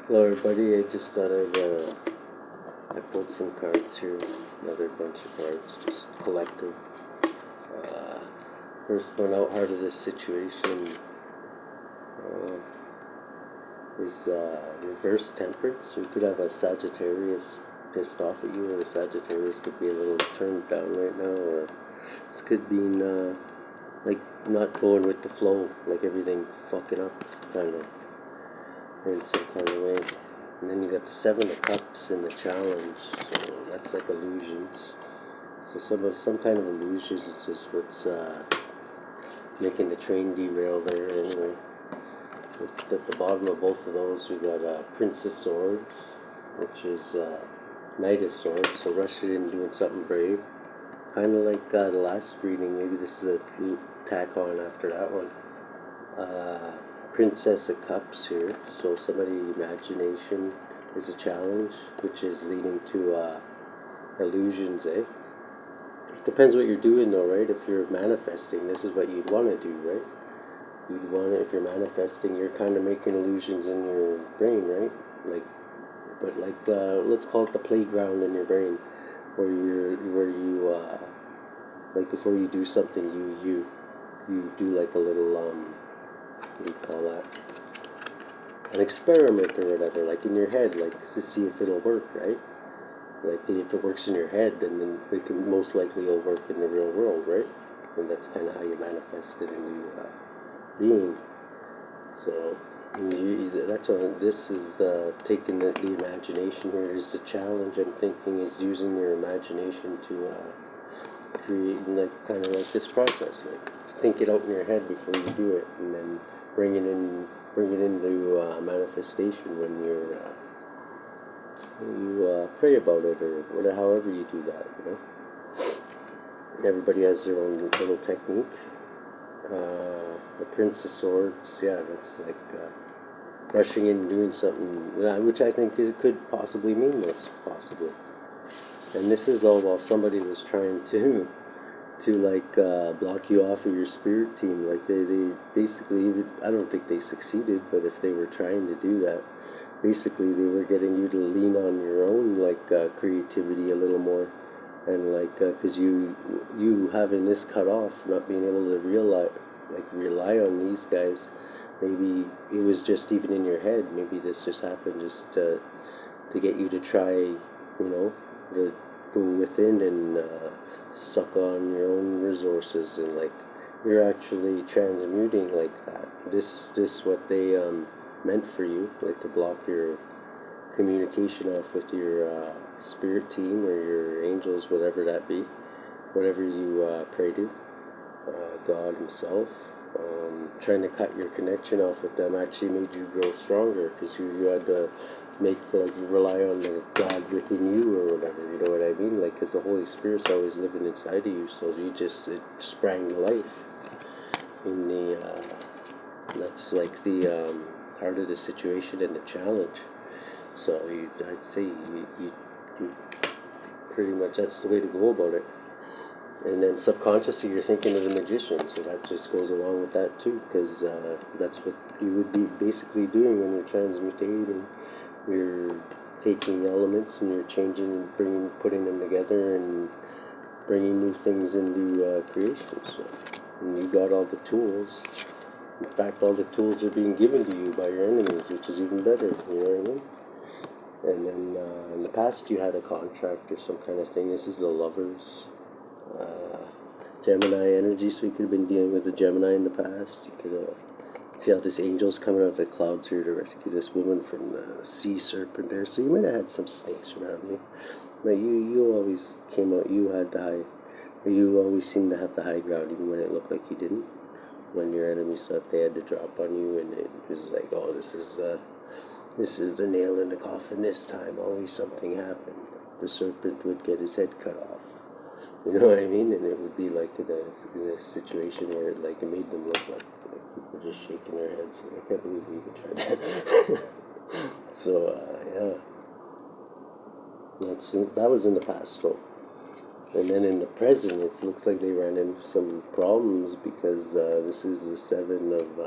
Hello everybody, I just thought I pulled some cards here, another bunch of cards, just collective. Uh, First one out, heart of this situation, is reverse temperance. So you could have a Sagittarius pissed off at you, or Sagittarius could be a little turned down right now, or this could be like not going with the flow, like everything fucking up, kind of, in some kind of way. And then you got the Seven of Cups in the challenge, so that's like illusions. So some kind of illusions is what's making the train derail there anyway. At the bottom of both of those, we got Prince of Swords, which is Knight of Swords, so rushing in doing something brave. Kind of like the last reading, maybe this is a tack on after that one. Princess of Cups here, so somebody's imagination is a challenge, which is leading to illusions, eh? It depends what you're doing though, right? If you're manifesting, this is what you'd want to do, right? You'd want to, if you're manifesting, you're kind of making illusions in your brain, right? Let's call it the playground in your brain, where you like before you do something, you do like a little what do you call that? An experiment or whatever, like in your head, like to see if it'll work, right? Like if it works in your head, then it can most likely it'll work in the real world, right? And that's kind of how you manifest it into being. So that's what this is. Taking the imagination here is the challenge. I'm thinking is using your imagination to create, like kind of like this process. Like think it out in your head before you do it, and then bring it into manifestation when you pray about it, or whatever, however you do that. Everybody has their own little technique. The Prince of Swords, yeah, that's like rushing in and doing something, which I think could possibly mean this, possibly. And this is all while somebody was trying to block you off of your spirit team. Like they basically, I don't think they succeeded, but if they were trying to do that, basically they were getting you to lean on your own creativity a little more, and because you having this cut off, not being able to rely on these guys. Maybe it was just even in your head. Maybe this just happened just to get you to try, to go within and suck on your own resources, and you're actually transmuting like that. This what they meant for you, like to block your communication off with your spirit team or your angels, whatever that be, whatever you pray to, God himself. Trying to cut your connection off with them actually made you grow stronger, because you had to rely on the God within you or whatever, you know what I mean? Because the Holy Spirit's always living inside of you, so it sprang to life in that's like the heart of the situation and the challenge. So I'd say you pretty much, that's the way to go about it. And then subconsciously you're thinking of the magician, so that just goes along with that too, because that's what you would be basically doing when you're transmutating. You're taking elements and you're changing and putting them together and bringing new things into creation. So, and you got all the tools. In fact, all the tools are being given to you by your enemies, which is even better, you know what I mean? And then in the past you had a contract or some kind of thing. This is the Lovers. Gemini energy, so you could have been dealing with a Gemini in the past. You could see how this angel's coming out of the clouds here to rescue this woman from the sea serpent there. So you might have had some snakes around you, but you always came out. You always seemed to have the high ground, even when it looked like you didn't. When your enemies thought they had to drop on you, and it was like, oh, this is the nail in the coffin this time. Always something happened. The serpent would get his head cut off. You know what I mean? And it would be like in a situation where it made them look like people just shaking their heads. Like, I can't believe we even tried that. So yeah, that was in the past though. And then in the present, it looks like they ran into some problems, because this is the Seven of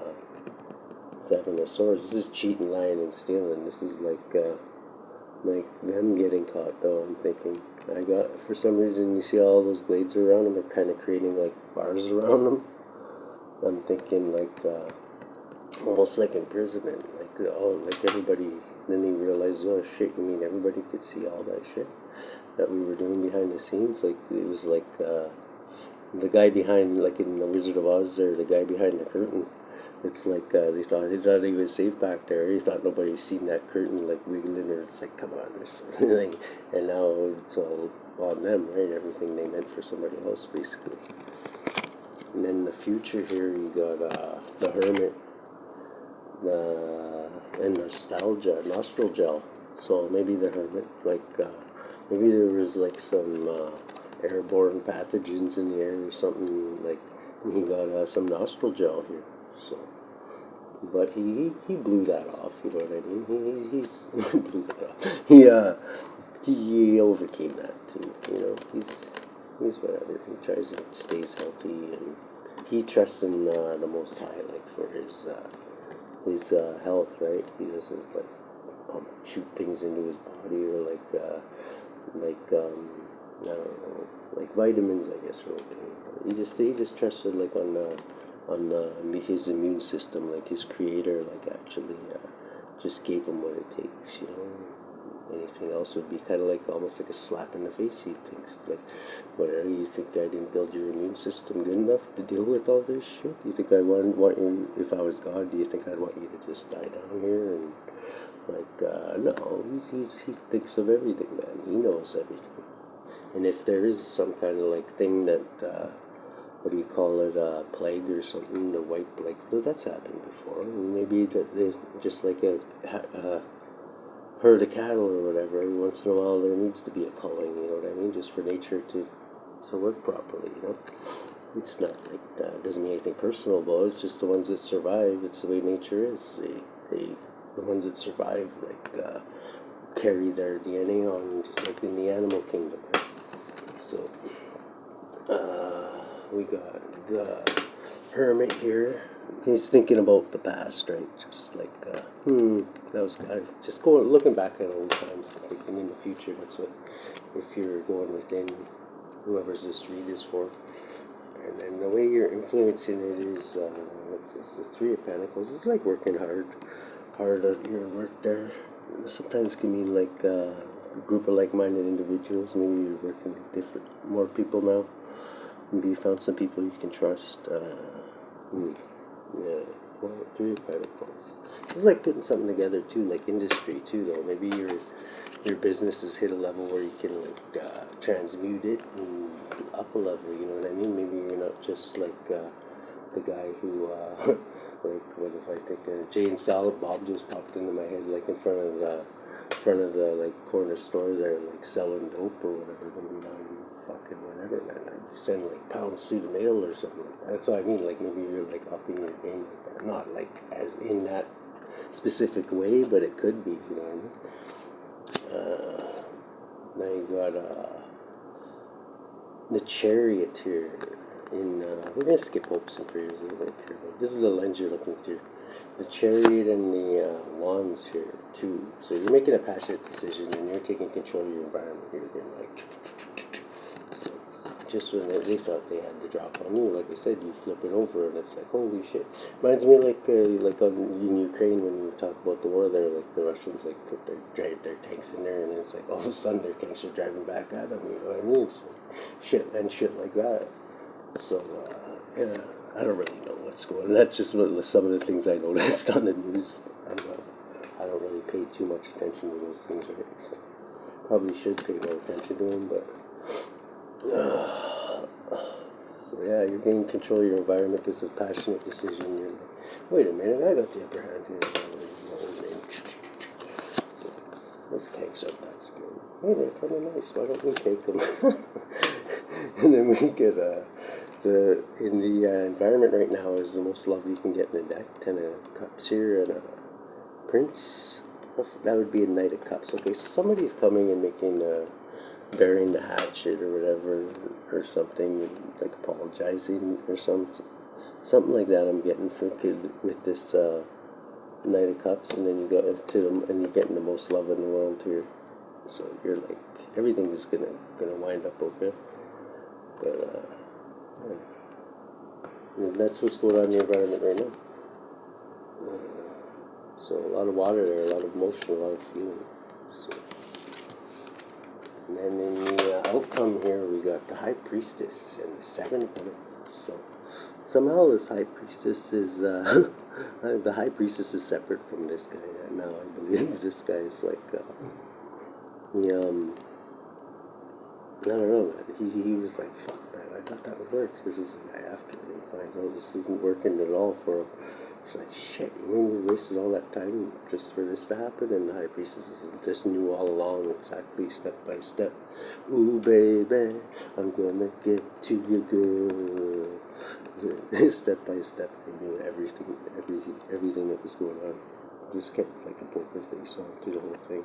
Seven of Swords. This is cheating, lying, and stealing. This is like them getting caught, though. I'm thinking, for some reason, you see all those blades around them are kind of creating like bars around them. I'm thinking like almost like imprisonment, like everybody. Then they realize, oh shit, you mean everybody could see all that shit that we were doing behind the scenes? Like it was like the guy behind, like in the Wizard of Oz, or the guy behind the curtain. It's like they thought he was safe back there. He thought nobody's seen that curtain like wiggling, or it's like, come on, or something. Like, and now it's all on them, right? Everything they meant for somebody else, basically. And then the future here, you got the Hermit, and nostalgia, nostril gel. So maybe the Hermit, maybe there was like some airborne pathogens in the air or something. Like he got some nostril gel here. So, but he blew that off. You know what I mean? He's blew that off. He overcame that too. You know, he's whatever. He tries to stays healthy, and he trusts in the Most High, like for his health, right? He doesn't like shoot things into his body, or I don't know, like vitamins, I guess, are okay. He just trusted like on his immune system, like his creator, like actually just gave him what it takes, you know. Anything else would be kind of like almost like a slap in the face. You think like, whatever, you think I didn't build your immune system good enough to deal with all this shit? You think I want you, if I was God, do you think I'd want you to just die down here? And like, no, he thinks of everything, man. He knows everything. And if there is some kind of like thing that, what do you call it, plague or something, the white plague, that's happened before. Maybe they just like a herd of cattle or whatever, every once in a while there needs to be a culling, you know what I mean, just for nature to work properly, you know. It's not like it doesn't mean anything personal about it. It's just the ones that survive. It's the way nature is. The ones that survive carry their DNA on, just like in the animal kingdom, right? So we got the Hermit here. He's thinking about the past, right? Just like, that was kind of just looking back at old times and thinking in the future. That's what, if you're going within, whoever's this read is for. And then the way you're influencing it is, what's this? The Three of Pentacles. It's like working hard at your work there. Sometimes it can mean like a group of like-minded individuals. Maybe you're working with more people now. Maybe you found some people you can trust. Yeah, Three of Pentacles. This is like putting something together too, like industry too, though. Maybe your business has hit a level where you can like transmute it and up a level. You know what I mean? Maybe you're not just like the guy who like, what if I think Jay and Silent Bob just popped into my head, like in front of the like corner store there, like selling dope or whatever. Maybe now you fucking whatever, man. You send like pounds through the mail or something like that. That's what I mean. Like maybe you're like upping your game like that. Not like as in that specific way, but it could be. You know what I mean? Now you got the Chariot here. We're gonna skip hopes and fears. This is the lens you're looking through. The Chariot and the Wands here too. So you're making a passionate decision and you're taking control of your environment here. You're like, so just when they thought they had the drop on you, like I said, you flip it over and it's like, holy shit. Reminds me like in Ukraine when you talk about the war there, like the Russians like put their tanks in there and it's like all of a sudden their tanks are driving back at them. You know what I mean? So, shit like that. So, yeah, I don't really know what's going on. That's just some of the things I noticed on the news. I don't really pay too much attention to those things, right? So, probably should pay more attention to them, but... so, yeah, you're gaining control of your environment. This is a passionate decision. You're like, wait a minute, I got the upper hand here. So, those tanks aren't that scary. Hey, they're kind of nice. Why don't we take them? And then we get in the environment right now is the most love you can get in the deck. 10 of Cups here and a Prince. That would be a Knight of Cups. Okay, so somebody's coming and making burying the hatchet or whatever or something, like apologizing or something like that. I'm getting with this Knight of Cups, and then you go to them, and you're getting the most love in the world here. So you're like, everything's gonna wind up okay. But and that's what's going on in the environment right now. So a lot of water there, a lot of motion, a lot of feeling. So, and then in the outcome here, we got the High Priestess and the Seven of Pentacles. So somehow this High Priestess is, the High Priestess is separate from this guy. Now I believe this guy is like, I don't know, man. He was like, fuck, man, I thought that would work. This is the guy after me. He finds out this isn't working at all for him. It's like, shit, you mean we wasted all that time just for this to happen? And the High Priestess just knew all along, exactly, step by step. Ooh, baby, I'm gonna get to you, girl. Step by step, they knew everything that was going on. Just kept like a poker face on through the whole thing.